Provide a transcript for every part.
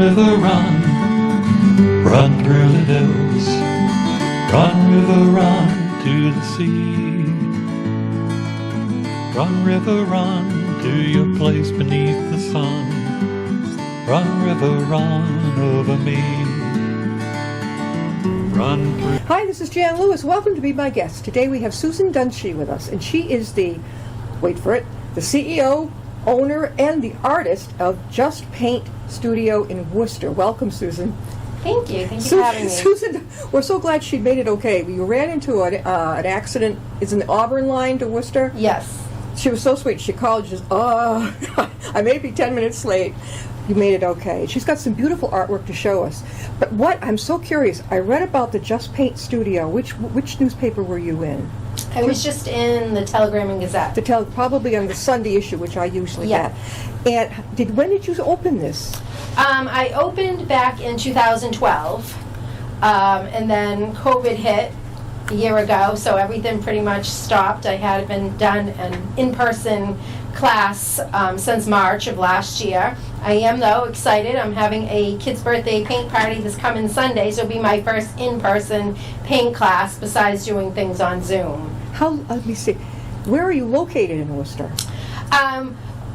river, run, run through the hills. Run, river, run to the sea. Run, river, run to your place beneath the sun. Run, river, run over me. Run through. Hi, this is Jan Lewis. Welcome to be my guest. Today we have Susan Dunshee with us, and she is the, wait for it, the CEO, owner, and the artist of Just Paint Studio in Worcester. Welcome, Susan. Thank you. Thank you for having me. Susan, we're so glad she made it okay. You ran into an accident. It's in the Auburn line to Worcester. Yes. She was so sweet. She called. She says, I may be 10 minutes late. You made it okay. She's got some beautiful artwork to show us. But what, I'm so curious, I read about the Just Paint Studio. Which newspaper were you in? I was just in the Telegram and Gazette. Probably on the Sunday issue, which I usually get. And when did you open this? I opened back in 2012, and then COVID hit a year ago, so everything pretty much stopped. I had been done an in-person class since March of last year. I am, though, excited. I'm having a kid's birthday paint party this coming Sunday, so it'll be my first in-person paint class besides doing things on Zoom. Let me see. Where are you located in Worcester?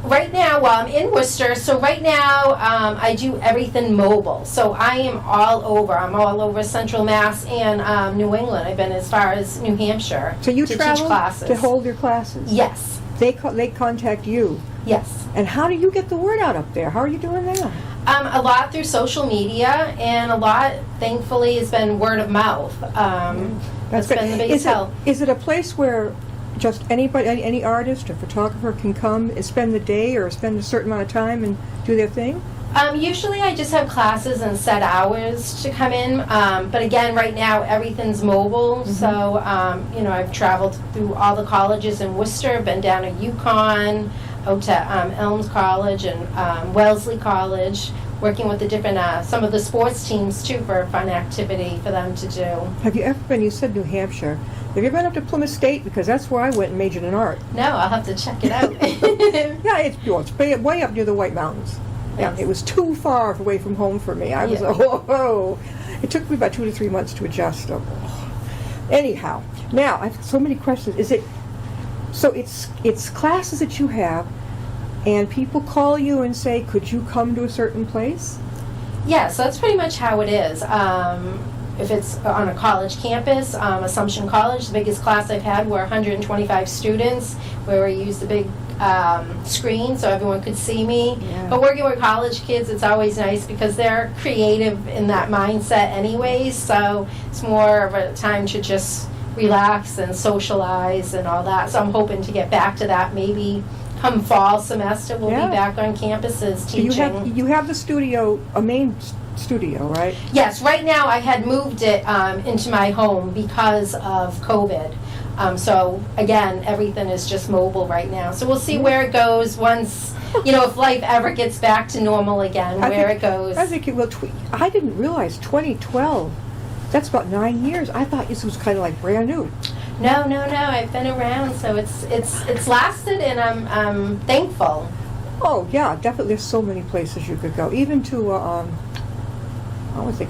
Right now, I'm in Worcester, so right now I do everything mobile. So I am all over. I'm all over Central Mass and New England. I've been as far as New Hampshire to teach classes. To hold your classes? Yes. They contact you? Yes. And how do you get the word out up there? How are you doing that? A lot through social media, and a lot, thankfully, has been word of mouth. That's been the biggest help. Is it a place where just anybody, any artist or photographer can come and spend the day or spend a certain amount of time and do their thing? Usually I just have classes and set hours to come in, but again, right now everything's mobile, so I've traveled through all the colleges in Worcester, been down to UConn, out to Elms College and Wellesley College, working with the different, some of the sports teams too for a fun activity for them to do. Have you ever been, you said New Hampshire, have you been up to Plymouth State? Because that's where I went and majored in art. No, I'll have to check it out. Yeah, it's way up near the White Mountains. Yeah, it was too far away from home for me. I was, it took me about 2 to 3 months to adjust. Anyhow, now I have so many questions. It's classes that you have, and people call you and say, could you come to a certain place? Yes, that's pretty much how it is. If it's on a college campus, Assumption College, the biggest class I've had were 125 students, where we used the big screen so everyone could see me. Yeah. But working with college kids, it's always nice because they're creative in that mindset anyways, so it's more of a time to just relax and socialize and all that. So I'm hoping to get back to that maybe come fall semester. We'll be back on campuses teaching. You have the studio, a main studio, right? Yes, right now I had moved it into my home because of COVID. So again, everything is just mobile right now. So we'll see where it goes once, if life ever gets back to normal again, it goes. I think it will. I didn't realize 2012. That's about 9 years. I thought this was kind of like brand new. No. I've been around, so it's lasted, and I'm thankful. Oh yeah, definitely. There's so many places you could go, even to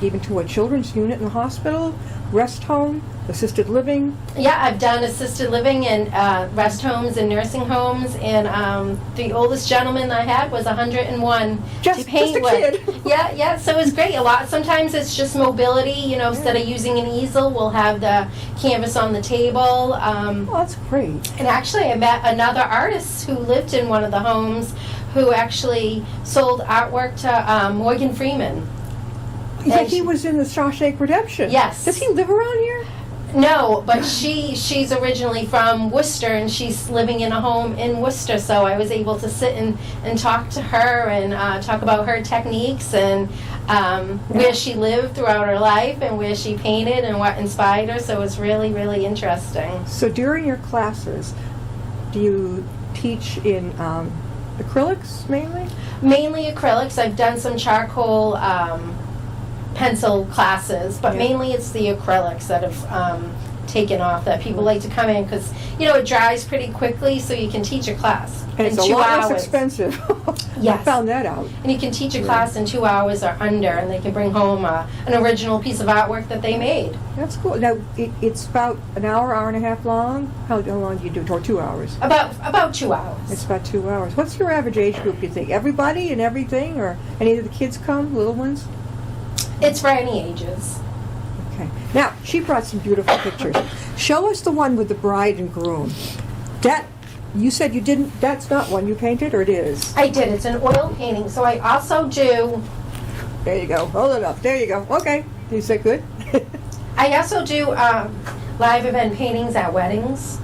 even to a children's unit in the hospital, rest home, assisted living. Yeah, I've done assisted living in rest homes and nursing homes, and the oldest gentleman I had was 101 to paint with. Kid. Yeah, so it's great. Sometimes it's just mobility, instead of using an easel, we'll have the canvas on the table. That's great. And actually, I met another artist who lived in one of the homes who actually sold artwork to Morgan Freeman. Yeah, he was in the Shawshank Redemption. Yes. Does he live around here? No, but she's originally from Worcester, and she's living in a home in Worcester, so I was able to sit and talk to her and talk about her techniques and where she lived throughout her life and where she painted and what inspired her, so it was really, really interesting. So during your classes, do you teach in acrylics mainly? Mainly acrylics. I've done some charcoal pencil classes, but mainly it's the acrylics that have taken off, that people like to come in because, it dries pretty quickly, so you can teach a class And in it's a 2 lot hours. less expensive. Yes. I found that out. And you can teach a class in 2 hours or under, and they can bring home an original piece of artwork that they made. That's cool. Now, it's about an hour, hour and a half long. How long do you do it? Or 2 hours? About 2 hours. It's about 2 hours. What's your average age group, do you think? Everybody and everything? Or any of the kids come, little ones? It's for any ages. Okay. Now, she brought some beautiful pictures. Show us the one with the bride and groom. You said you didn't, that's not one you painted, or it is? I did. It's an oil painting. So I also do, There you go. Hold it up. There you go. Okay. Is that good? live event paintings at weddings.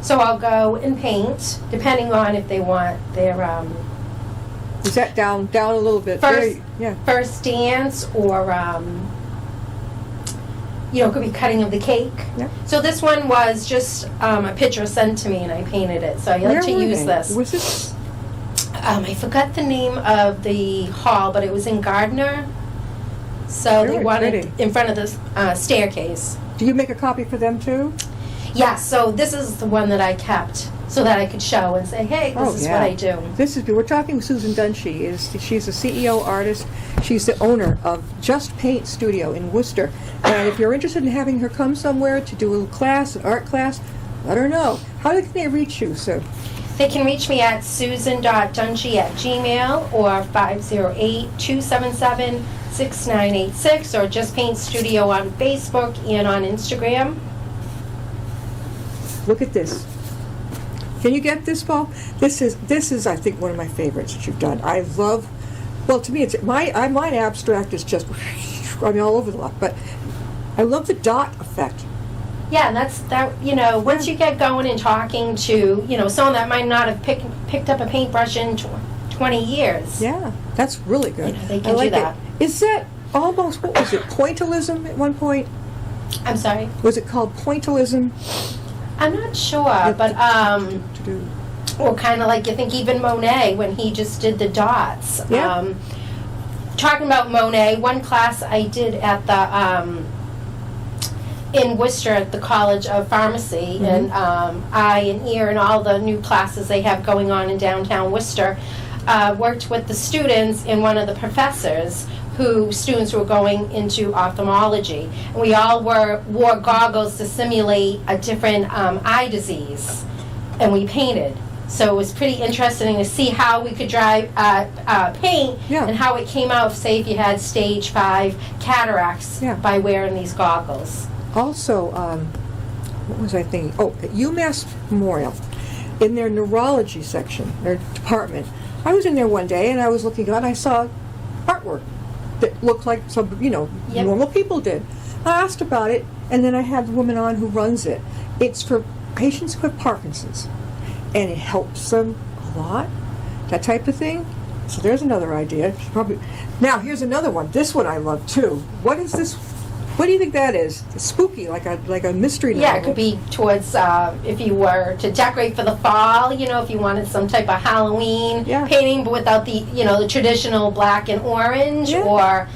So I'll go and paint, depending on if they want their Is that down a little bit? First- Yeah. first dance, or it could be cutting of the cake. Yeah. So this one was just a picture sent to me, and I painted it. So I like to Where were use they? this. Was this? I forgot the name of the hall, but it was in Gardner. So they Very wanted pretty. in front of the staircase. Do you make a copy for them too? Yeah, so this is the one that I kept so that I could show and say, hey, this is what I do. We're talking with Susan Dunshee. She's a CEO artist. She's the owner of Just Paint Studio in Worcester. And if you're interested in having her come somewhere to do a little class, an art class, let her know. How can they reach you, Sue? They can reach me at susan.dunshee@gmail or 508-277-6986 or Just Paint Studio on Facebook and on Instagram. Look at this. Can you get this, Paul? This is I think one of my favorites that you've done. I love. Well, to me, it's mine abstract is just all over the lot, but I love the dot effect. Yeah, and that's that. Once you get going and talking to someone that might not have picked up a paintbrush in 20 years. Yeah, that's really good. They I can like do that. it. Is that almost, what was it, pointillism at one point? I'm sorry. Was it called pointillism? I'm not sure, but To do. or kind of like, you think even Monet when he just did the dots. Yeah. Talking about Monet, one class I did at the in Worcester at the College of Pharmacy, and I and Ear and all the new classes they have going on in downtown Worcester, worked with the students and one of the professors students who were going into ophthalmology. And we all wore goggles to simulate a different eye disease, and we painted. So it was pretty interesting to see how we could paint and how it came out, say, if you had stage 5 cataracts by wearing these goggles. Also, what was I thinking? Oh, at UMass Memorial, in their neurology section, their department, I was in there one day and I was looking out and I saw artwork that looked like some, normal people did. I asked about it, and then I had the woman on who runs it. It's for patients who have Parkinson's, and it helps them a lot, that type of thing. So there's another idea. Now, here's another one. This one I love, too. What is this? What do you think that is? It's spooky, like a mystery novel. Yeah, it could be towards if you were to decorate for the fall. If you wanted some type of Halloween painting, but without the the traditional black and orange, or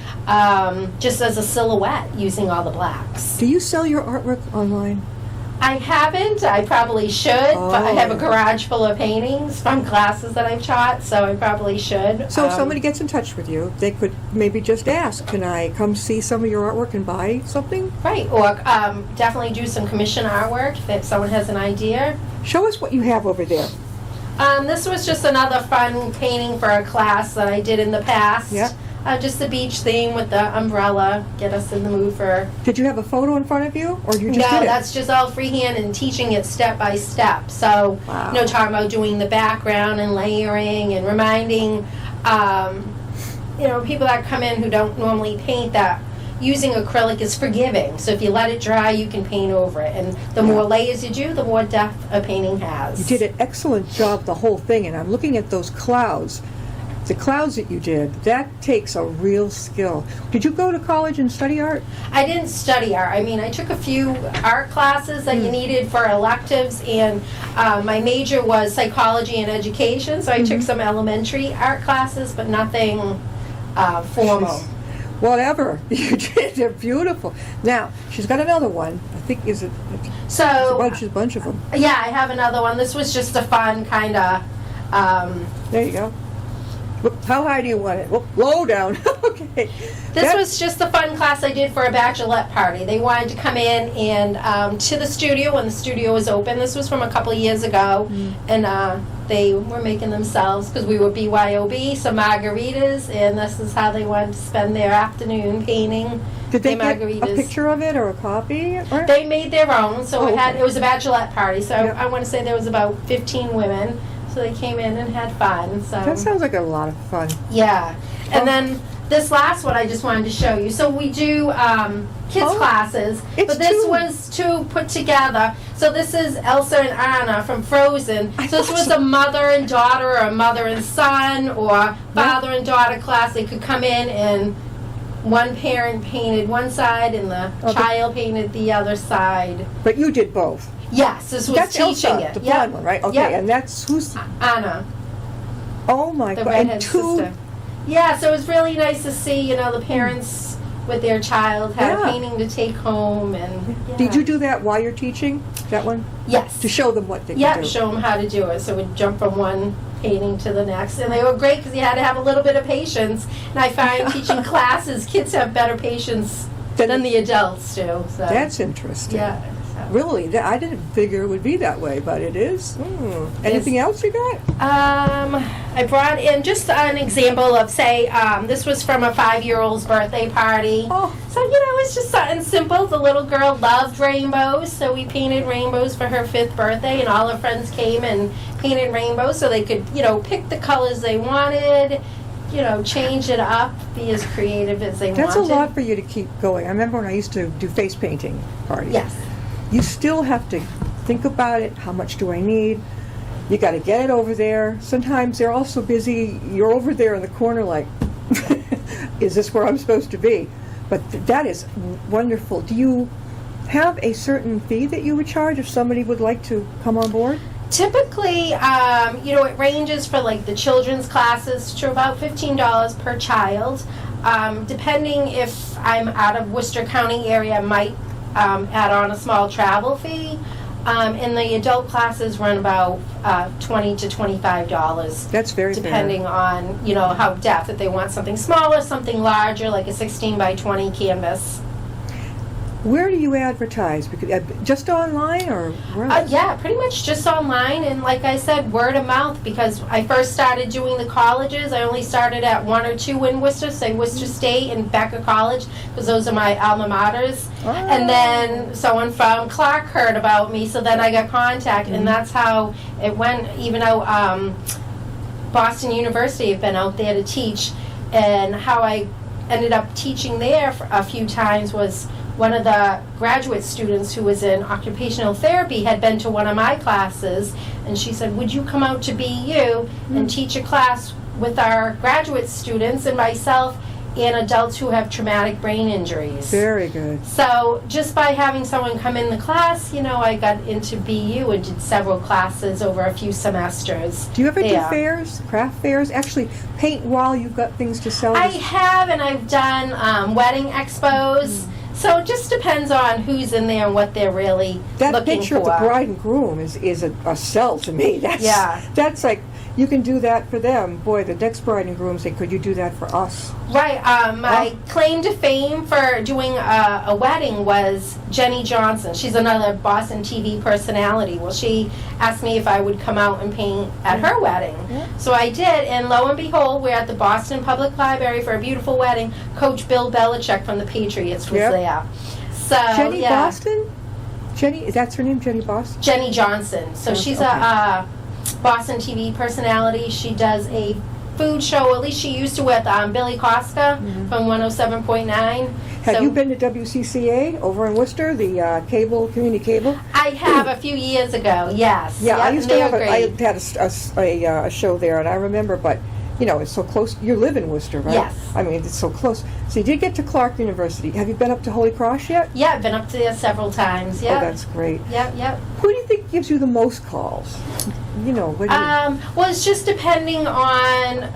just as a silhouette using all the blacks. Do you sell your artwork online? I haven't. I probably should, but I have a garage full of paintings from classes that I've taught, so I probably should. So if somebody gets in touch with you, they could maybe just ask, can I come see some of your artwork and buy something? Right, or definitely do some commission artwork if someone has an idea. Show us what you have over there. This was just another fun painting for a class that I did in the past. Yeah. Just the beach theme with the umbrella, get us in the mood for... Did you have a photo in front of you, or you just No, did it? that's just all freehand and teaching it step by step. So, talking about doing the background and layering and reminding, people that come in who don't normally paint that using acrylic is forgiving. So if you let it dry, you can paint over it. And the more layers you do, the more depth a painting has. You did an excellent job, the whole thing, and I'm looking at those clouds. The clouds that you did, that takes a real skill. Did you go to college and study art? I didn't study art. I mean, I took a few art classes that you needed for electives, and my major was psychology and education, so I took some elementary art classes, but nothing formal. Whatever you did, they're beautiful. Now she's got another one. I think is it? So There's a bunch of them. yeah, I have another one. This was just a fun kind of. There you go. Whoop, how high do you want it? Whoop, low down. Okay. This was just a fun class I did for a bachelorette party. They wanted to come in and to the studio when the studio was open. This was from a couple of years ago, and they were making themselves, because we were BYOB, some margaritas, and this is how they wanted to spend their afternoon painting. Did they their get margaritas. a picture of it or a copy? Or? They made their own, so Oh, okay. it was a bachelorette party. So Yep. I want to say there was about 15 women. So they came in and had fun. So That sounds like a lot of fun. yeah, and Oh. then this last one I just wanted to show you. So we do kids Oh, classes, it's but this two. was two put together. So this is Elsa and Anna from Frozen. I So this thought was so. a mother and daughter, or a mother and son, or father and daughter class. They could come in and one parent painted one side and the Okay. child painted the other side. But you did both. Yes, this was That's teaching Elsa, it. the Yep. blonde one, right? Okay, Yep. and that's who's. Anna, Oh my the God! redhead And two. sister. Yeah, so it was really nice to see, the parents with their child had a Yeah. painting to take home, and yeah. Did you do that while you're teaching? That one Yes. to show them what they Yeah, can do. show them how to do it. So we'd jump from one painting to the next, and they were great because you had to have a little bit of patience. And I find teaching classes, kids have better patience than the adults do. So That's interesting. yeah. So. Really, I didn't figure it would be that way, but it is. Anything else you got? I brought in just an example of, say, this was from a 5-year-old's birthday party. Oh. So, it's just something simple. The little girl loved rainbows, so we painted rainbows for her 5th birthday, and all her friends came and painted rainbows so they could, pick the colors they wanted, change it up, be as creative as they That's wanted. a lot for you to keep going. I remember when I used to do face painting parties. Yes. You still have to think about it. How much do I need? You got to get it over there. Sometimes they're all so busy, you're over there in the corner like, is this where I'm supposed to be? But that is wonderful. Do you have a certain fee that you would charge if somebody would like to come on board? Typically, it ranges for like the children's classes to about $15 per child. Depending if I'm out of Worcester County area, I might add on a small travel fee. And the adult classes run about $20 to $25. That's very depending on how depth. If they want something smaller, something larger, like a 16 by 20 canvas. Where do you advertise? Because just online or where else? Yeah, pretty much just online, and like I said, word of mouth, because I first started doing the colleges. I only started at 1 or 2 in Worcester, say Worcester State and Becker College, because those are my alma maters. Oh. And then someone from Clark heard about me, so then I got contacted, and that's how it went. Even though Boston University have been out there to teach, and how I ended up teaching there for a few times was one of the graduate students who was in occupational therapy had been to one of my classes, and she said, would you come out to BU and teach a class with our graduate students and myself and adults who have traumatic brain injuries? Very good. So just by having someone come in the class, I got into BU and did several classes over a few semesters. Do you ever do there. fairs, craft fairs? Actually, paint while you've got things to sell? I have, and I've done wedding expos. So it just depends on who's in there and what they're really That looking picture for. of the bride and groom is a sell to me. That's like, you can do that for them. Boy, the next bride and groom say, could you do that for us? Right. My claim to fame for doing a wedding was Jenny Johnson. She's another Boston TV personality. Well, she asked me if I would come out and paint at her wedding. Yeah. So I did, and lo and behold, we're at the Boston Public Library for a beautiful wedding. Coach Bill Belichick from the Patriots was Yep. there. So Jenny yeah. Boston? Jenny, that's her name, Jenny Boston? Jenny Johnson. So she's a Boston TV personality. She does a food show, at least she used to, with Billy Costa from 107.9. Have you been to WCCA over in Worcester, the community cable? I have a few years ago, yes. Yeah, Yep, I used and to have they were I great. had a show there, and I remember, but it's so close. You live in Worcester, right? Yes. I mean, it's so close. So you did get to Clark University. Have you been up to Holy Cross yet? Yeah, I've been up there several times. Yep. Oh, that's great. Yep. Who do you think gives you the most calls? What do you... Well, it's just depending on,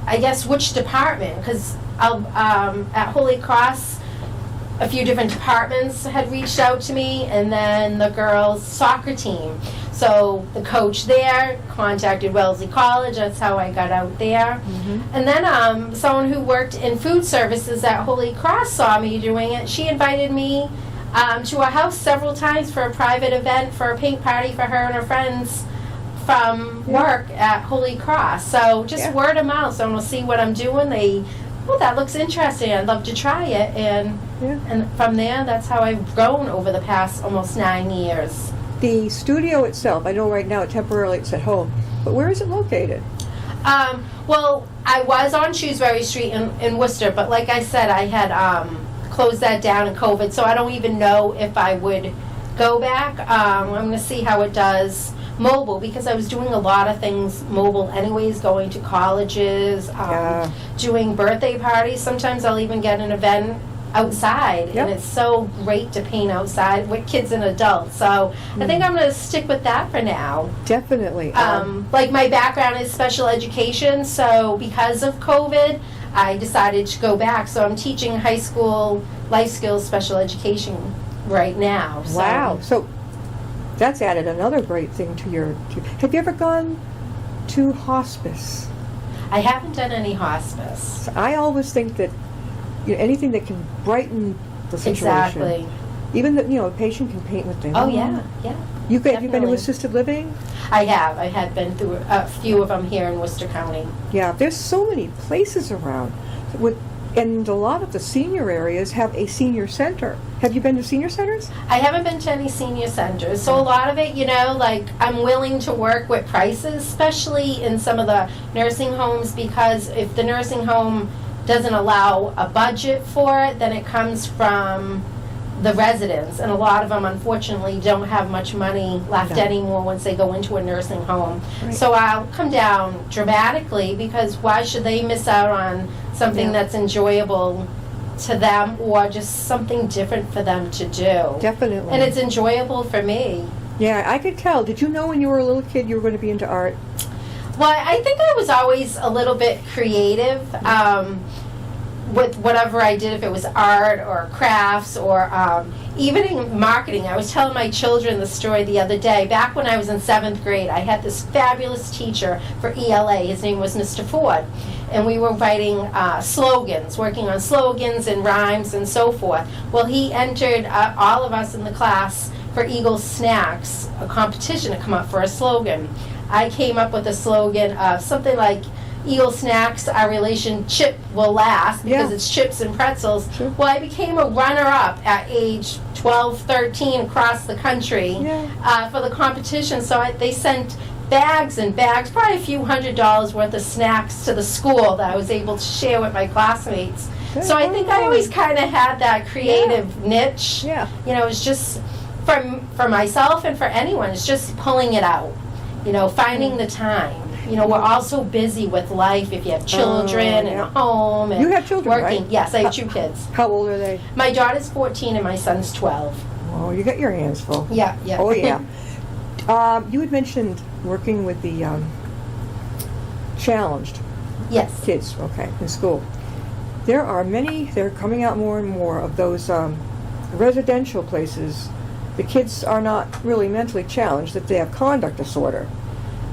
I guess, which department, because at Holy Cross, a few different departments had reached out to me, and then the girls' soccer team. So the coach there contacted Wellesley College. That's how I got out there. And then someone who worked in food services at Holy Cross saw me doing it. She invited me to her house several times for a private event, for a paint party for her and her friends from work at Holy Cross. So just word of mouth. So we'll see what I'm doing. That looks interesting. I'd love to try it. And from there, that's how I've grown over the past almost 9 years. The studio itself, I know right now temporarily it's at home, but where is it located? Well, I was on Shrewsbury Street in Worcester, but like I said, I had closed that down in COVID, so I don't even know if I would go back. I'm going to see how it does mobile, because I was doing a lot of things mobile anyways, going to colleges, doing birthday parties. Sometimes I'll even get an event outside, and it's so great to paint outside with kids and adults. So I think I'm going to stick with that for now. Definitely. Like my background is special education, so because of COVID, I decided to go back. So I'm teaching high school life skills special education right now. So. Wow. So that's added another great thing to your... Have you ever gone to hospice? I haven't done any hospice. I always think that anything that can brighten the situation. Exactly. Even that, a patient can paint with them. Oh, yeah. Have you been to assisted living? I have. I had been through a few of them here in Worcester County. Yeah, there's so many places around. And a lot of the senior areas have a senior center. Have you been to senior centers? I haven't been to any senior centers. So a lot of it, like I'm willing to work with prices, especially in some of the nursing homes, because if the nursing home doesn't allow a budget for it, then it comes from the residents, and a lot of them unfortunately don't have much money left anymore once they go into a nursing home. Right. So I'll come down dramatically, because why should they miss out on something that's enjoyable to them, or just something different for them to do? Definitely. And it's enjoyable for me. Yeah, I could tell. Did you know when you were a little kid you were going to be into art? Well, I think I was always a little bit creative. With whatever I did, if it was art or crafts or even in marketing. I was telling my children the story the other day. Back when I was in 7th grade, I had this fabulous teacher for ELA. His name was Mr. Ford. And we were writing slogans, working on slogans and rhymes and so forth. Well, he entered all of us in the class for Eagle Snacks, a competition to come up for a slogan. I came up with a slogan of something like, Eagle Snacks, our relationship will last, because it's chips and pretzels. Sure. Well, I became a runner-up at age 12, 13 across the country for the competition. So they sent bags and bags, probably a few $100s worth of snacks to the school that I was able to share with my classmates. So I think I always kind of had that creative niche. Yeah. It's just for myself and for anyone, it's just pulling it out. Finding the time. We're all so busy with life. If you have children and a home and you have children, working. Right? Yes, I have 2 kids. How old are they? My daughter's 14 and my son's 12. Oh, you got your hands full. Yeah. Oh, yeah. You had mentioned working with the challenged kids, in school. There are many, they're coming out more and more of those residential places. The kids are not really mentally challenged, that they have conduct disorder.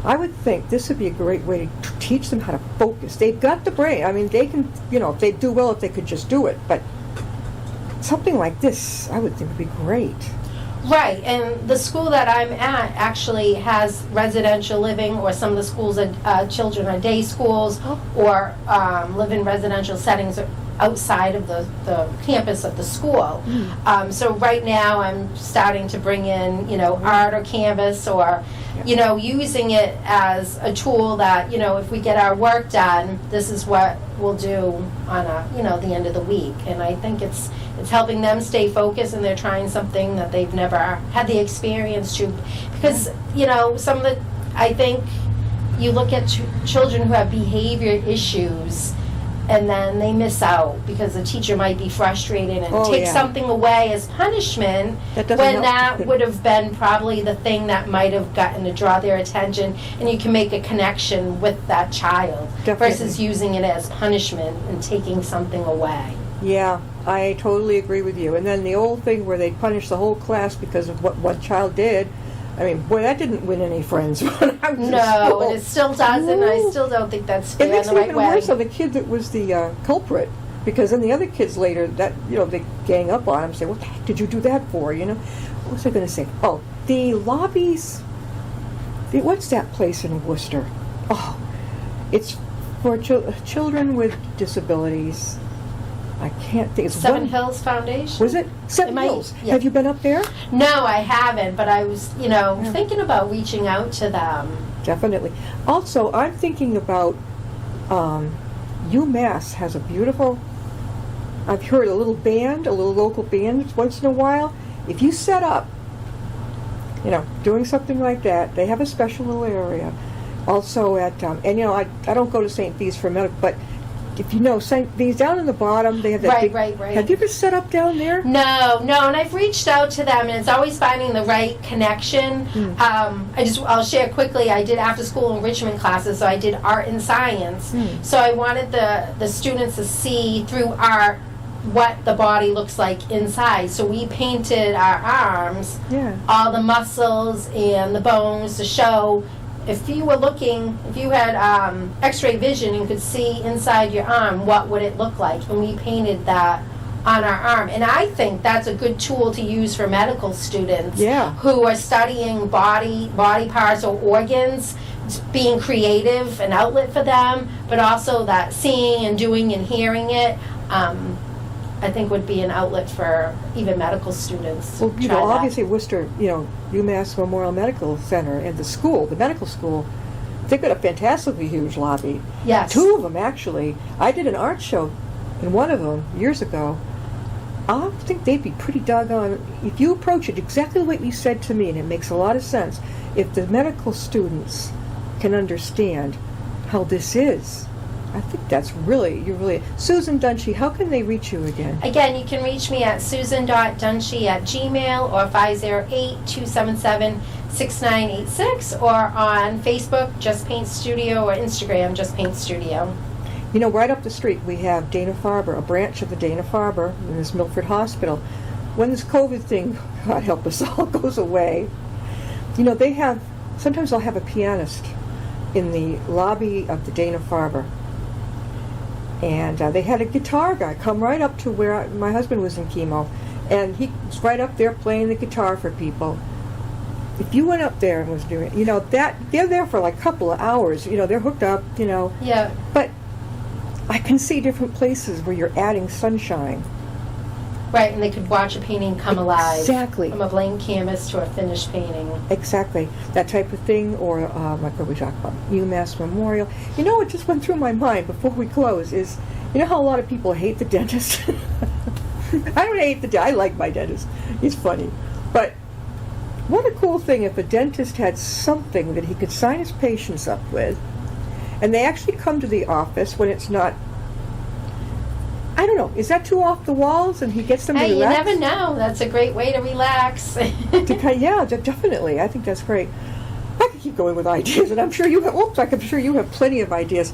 I would think this would be a great way to teach them how to focus. They've got the brain. I mean, they can, if they do well, if they could just do it. But something like this, I would think would be great. Right, and the school that I'm at actually has residential living, or some of the schools, children are day schools, or live in residential settings outside of the campus of the school. So right now I'm starting to bring in, art or canvas, or, using it as a tool that, if we get our work done, this is what we'll do on the end of the week. And I think it's helping them stay focused, and they're trying something that they've never had the experience to. Because, some of the, I think you look at children who have behavior issues, and then they miss out because the teacher might be frustrated and take something away as punishment when that would have been probably the thing that might have gotten to draw their attention, and you can make a connection with that child versus using it as punishment and taking something away. Yeah, I totally agree with you. And then the old thing where they punish the whole class because of what one child did. I mean, boy, that didn't win any friends when I was in school. And it still doesn't. I still don't think that's fair in the right way. It makes it even worse on the kid that was the culprit, because then the other kids later, that they gang up on him and say, "What the heck did you do that for?" What was I going to say? Oh, the lobbies. What's that place in Worcester? Oh, it's for children with disabilities. I can't think. It's Seven Hills Foundation? Was it? Seven Hills. Yeah. Have you been up there? No, I haven't, but I was, thinking about reaching out to them. Definitely. Also, I'm thinking about UMass has a beautiful, I've heard a little local band once in a while. If you set up, doing something like that, they have a special little area. Also at, I don't go to St. Bede's for medical, but if you know, St. Bede's down in the bottom, they have that right. Have you ever set up down there? No, and I've reached out to them, and it's always finding the right connection. I'll share quickly, I did after school enrichment classes, so I did art and science. So I wanted the students to see through art what the body looks like inside. So we painted our arms, all the muscles and the bones to show. If you had x-ray vision and could see inside your arm, what would it look like? And we painted that on our arm. And I think that's a good tool to use for medical students who are studying body parts or organs, being creative, an outlet for them, but also that seeing and doing and hearing it, I think would be an outlet for even medical students. Well, obviously Worcester, UMass Memorial Medical Center and the medical school, they've got a fantastically huge lobby. Yes. 2 of them, actually. I did an art show in one of them years ago. I think they'd be pretty doggone, if you approach it exactly what you said to me, and it makes a lot of sense, if the medical students can understand how this is, I think that's really. Susan Dunshee, how can they reach you again? Again, you can reach me at susan.dunshee@gmail or 508-277-6986 or on Facebook, Just Paint Studio, or Instagram, Just Paint Studio. Right up the street we have Dana-Farber, a branch of the Dana-Farber in this Milford Hospital. When this COVID thing, God help us all, goes away, they have, sometimes they'll have a pianist in the lobby of the Dana-Farber. And they had a guitar guy come right up to where my husband was in chemo, and he was right up there playing the guitar for people. If you went up there and was doing, that they're there for like a couple of hours. They're hooked up. Yeah. But I can see different places where you're adding sunshine. Right, and they could watch a painting come alive. Exactly. From a blank canvas to a finished painting. Exactly. That type of thing, or like what we talked about, UMass Memorial. What just went through my mind before we close is, how a lot of people hate the dentist? I don't hate the dentist. I like my dentist. He's funny. But what a cool thing if a dentist had something that he could sign his patients up with, and they actually come to the office when it's not, I don't know, is that too off the walls and he gets them to relax? You never know. That's a great way to relax. Yeah, definitely. I think that's great. I could keep going with ideas, and I'm sure you have plenty of ideas.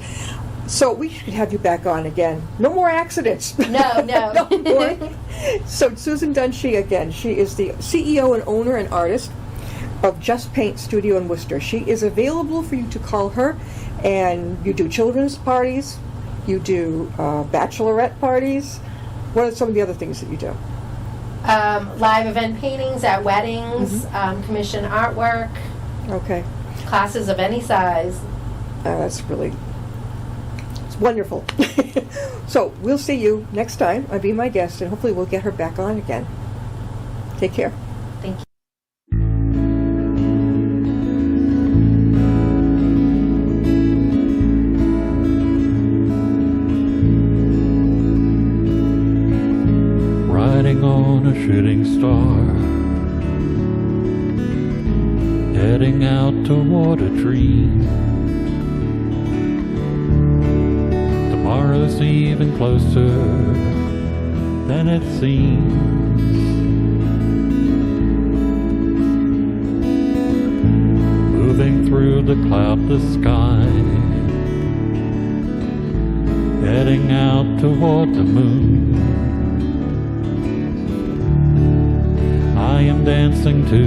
So we should have you back on again. No more accidents. No. No more. So Susan Dunshee, again, she is the CEO and owner and artist of Just Paint Studio in Worcester. She is available for you to call her, and you do children's parties. You do bachelorette parties. What are some of the other things that you do? Live event paintings at weddings, commission artwork. Okay. Classes of any size. It's wonderful. So we'll see you next time. I'll be my guest, and hopefully we'll get her back on again. Take care. Thank you. Riding on a shooting star, heading out toward a dream. Tomorrow Tomorrow's even closer than it seems. Moving through the cloudless sky, heading out toward the moon. I am dancing to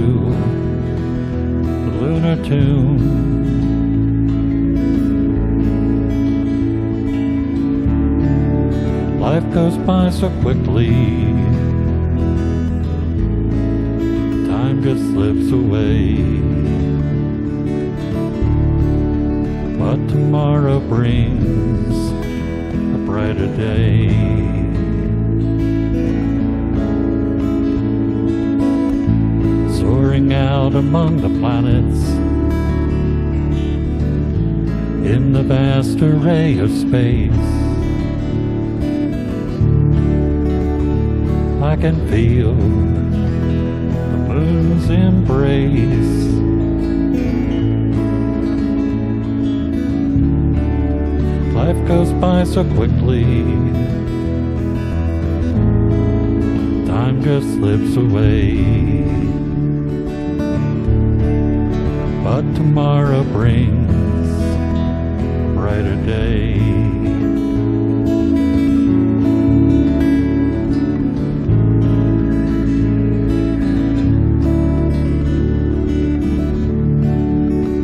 the lunar tune. Life goes by so quickly, time just slips away. But tomorrow brings a brighter day. Soaring out among the planets, in the vast array of space, I can feel the moon's embrace. Life goes by so quickly, time just slips away. But tomorrow brings a brighter day.